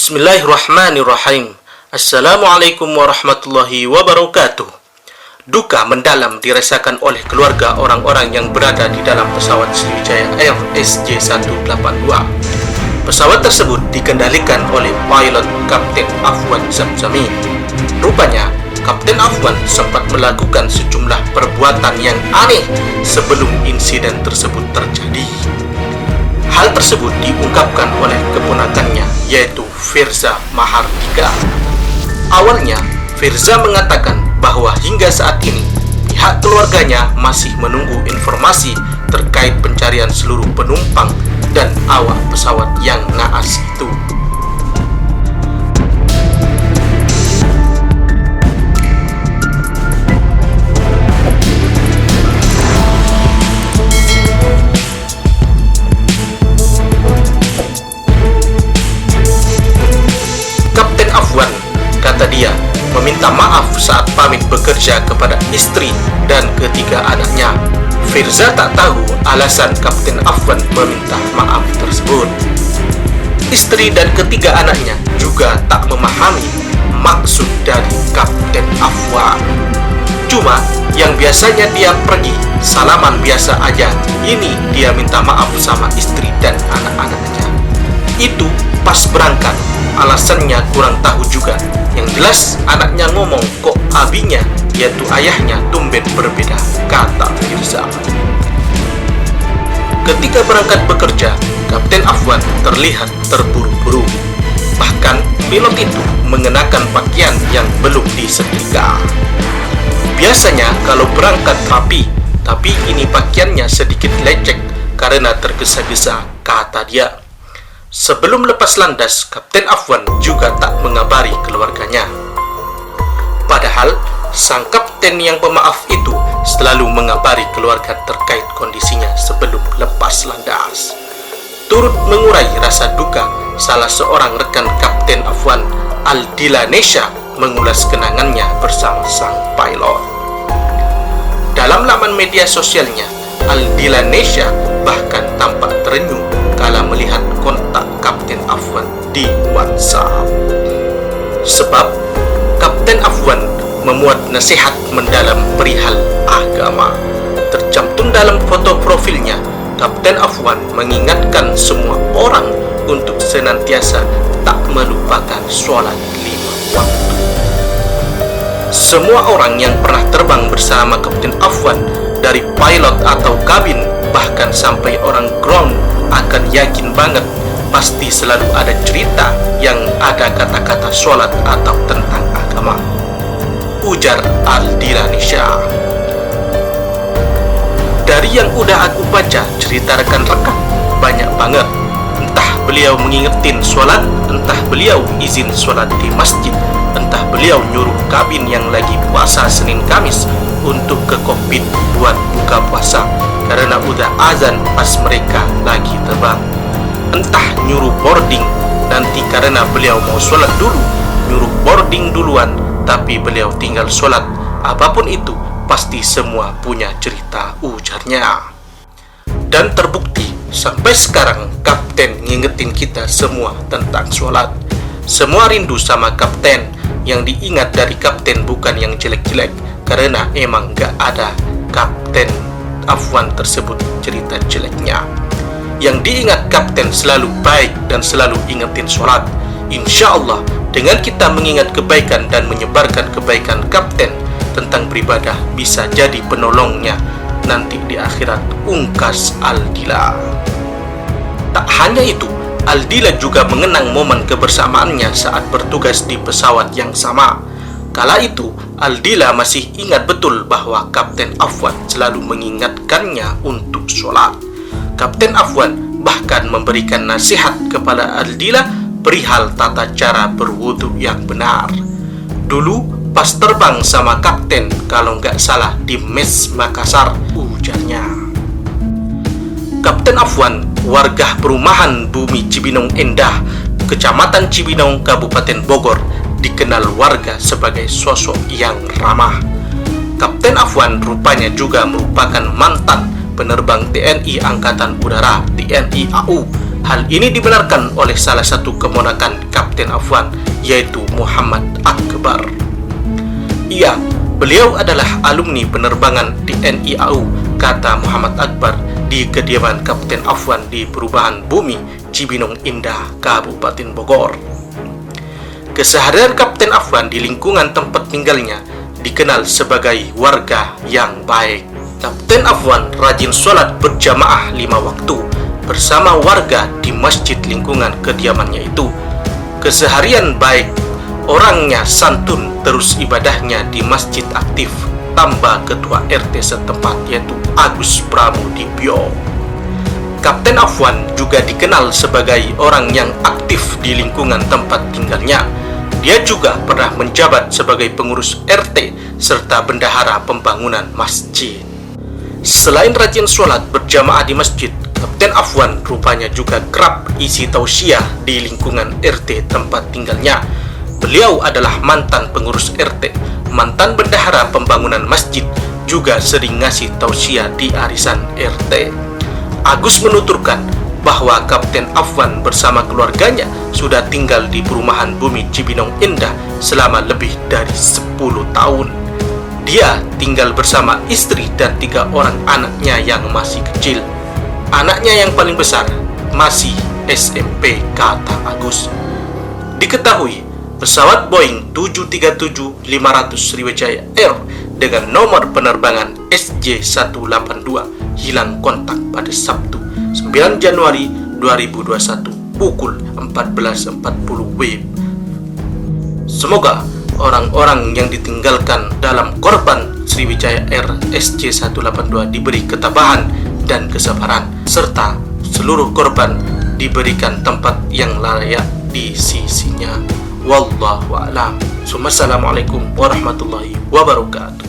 Bismillahirrahmanirrahim. Assalamualaikum warahmatullahi wabarakatuh. Duka mendalam dirasakan oleh keluarga orang-orang yang berada di dalam pesawat Sriwijaya Air SJ182. Pesawat tersebut dikendalikan oleh pilot Kapten Afwan Zamzami. Rupanya, Kapten Afwan sempat melakukan sejumlah perbuatan yang aneh sebelum insiden tersebut terjadi. Hal tersebut diungkapkan oleh keponakannya, yaitu Firza Mahardika. Awalnya, Firza mengatakan bahwa hingga saat ini pihak keluarganya masih menunggu informasi terkait pencarian seluruh penumpang dan awak pesawat yang naas itu. Kata dia, meminta maaf saat pamit bekerja kepada istri dan ketiga anaknya. Firza tak tahu alasan Kapten Afwan meminta maaf tersebut. Istri dan ketiga anaknya juga tak memahami maksud dari Kapten Afwan. Cuma yang biasanya dia pergi salaman biasa aja, ini dia minta maaf sama istri dan anak-anaknya. Itu pas berangkat, alasannya kurang tahu juga. Yang jelas anaknya ngomong kok abinya, yaitu ayahnya, tumben berbeda, kata Firza. Ketika berangkat bekerja, Kapten Afwan terlihat terburu-buru. Bahkan pilot itu mengenakan pakaian yang belum disetrika. Biasanya kalau berangkat rapi, tapi ini pakaiannya sedikit lecek karena tergesa-gesa, kata dia. Sebelum lepas landas, Kapten Afwan juga tak mengabari keluarganya. Padahal, sang kapten yang pemaaf itu selalu mengabari keluarga terkait kondisinya sebelum lepas landas. Turut mengurai rasa duka, salah seorang rekan Kapten Afwan, Aldila Nesha, mengulas kenangannya bersama sang pilot. Dalam laman media sosialnya, Aldila Nesha bahkan tampak terenyuh kala melihat kontak Kapten Afwan di WhatsApp. Sebab Kapten Afwan memuat nasihat mendalam perihal agama. Tercantum dalam foto profilnya, Kapten Afwan mengingatkan semua orang untuk senantiasa tak melupakan sholat 5 waktu. Semua orang yang pernah terbang bersama Kapten Afwan, dari pilot atau kabin, bahkan sampai orang ground, akan yakin banget pasti selalu ada cerita yang ada kata-kata sholat atau tentang agama, ujar Aldila Nesha. Dari yang udah aku baca cerita rekan-rekan, banyak banget. Entah beliau mengingetin sholat, entah beliau izin sholat di masjid, entah beliau nyuruh kabin yang lagi puasa Senin Kamis untuk ke kokpit buat buka puasa karena udah azan pas mereka lagi terbang. Entah nyuruh boarding nanti karena beliau mau sholat dulu, nyuruh boarding duluan tapi beliau tinggal sholat. Apapun itu, pasti semua punya cerita, ujarnya. Dan terbukti sampai sekarang Kapten ngingetin kita semua tentang sholat. Semua rindu sama Kapten. Yang diingat dari Kapten bukan yang jelek-jelek, karena emang gak ada Kapten Afwan tersebut cerita jeleknya. Yang diingat Kapten selalu baik dan selalu ingetin sholat. Insya Allah dengan kita mengingat kebaikan dan menyebarkan kebaikan Kapten tentang beribadah, bisa jadi penolongnya nanti di akhirat, ungkas Aldila. Tak hanya itu, Aldila juga mengenang momen kebersamaannya saat bertugas di pesawat yang sama. Kala itu, Aldila masih ingat betul bahwa Kapten Afwan selalu mengingatkannya untuk sholat. Kapten Afwan bahkan memberikan nasihat kepada Aldila perihal tata cara berwudu yang benar. Dulu pas terbang sama Kapten, kalau nggak salah di MES Makassar, ujarnya. Kapten Afwan, warga perumahan Bumi Cibinong Endah, Kecamatan Cibinong, Kabupaten Bogor, dikenal warga sebagai sosok yang ramah. Kapten Afwan rupanya juga merupakan mantan penerbang TNI Angkatan Udara TNI AU Hal ini dibenarkan oleh salah satu keponakan Kapten Afwan, yaitu Muhammad Akbar. Iya, beliau adalah alumni penerbangan TNI AU, kata Muhammad Akbar di kediaman Kapten Afwan di Perubahan Bumi, Cibinong Indah, Kabupaten Bogor. Keseharian Kapten Afwan di lingkungan tempat tinggalnya dikenal sebagai warga yang baik. Kapten Afwan rajin sholat berjamaah 5 waktu bersama warga di masjid lingkungan kediamannya itu. Keseharian baik, orangnya santun, terus ibadahnya di masjid aktif, tambah ketua RT setempat yaitu Agus Pramudibyo. Kapten Afwan juga dikenal sebagai orang yang aktif di lingkungan tempat tinggalnya. Dia juga pernah menjabat sebagai pengurus RT serta bendahara pembangunan masjid. Selain rajin sholat berjamaah di masjid, Kapten Afwan rupanya juga kerap isi tausiah di lingkungan RT tempat tinggalnya. Beliau adalah mantan pengurus RT, mantan bendahara pembangunan masjid, juga sering ngasih tausiah di arisan RT. Agus menuturkan bahwa Kapten Afwan bersama keluarganya sudah tinggal di Perumahan Bumi Cibinong Indah selama lebih dari 10 tahun. Dia tinggal bersama istri dan 3 orang anaknya yang masih kecil. Anaknya yang paling besar masih SMP, kata Agus. Diketahui pesawat Boeing 737-500 Sriwijaya Air dengan nomor penerbangan SJ182 hilang kontak pada Sabtu 9 Januari 2021 pukul 14.40 WIB. Semoga orang-orang yang ditinggalkan dalam korban Sriwijaya Air SJ182 diberi ketabahan dan kesabaran, serta seluruh korban diberikan tempat yang layak di sisinya. Wallahu a'lam. Assalamualaikum warahmatullahi wabarakatuh.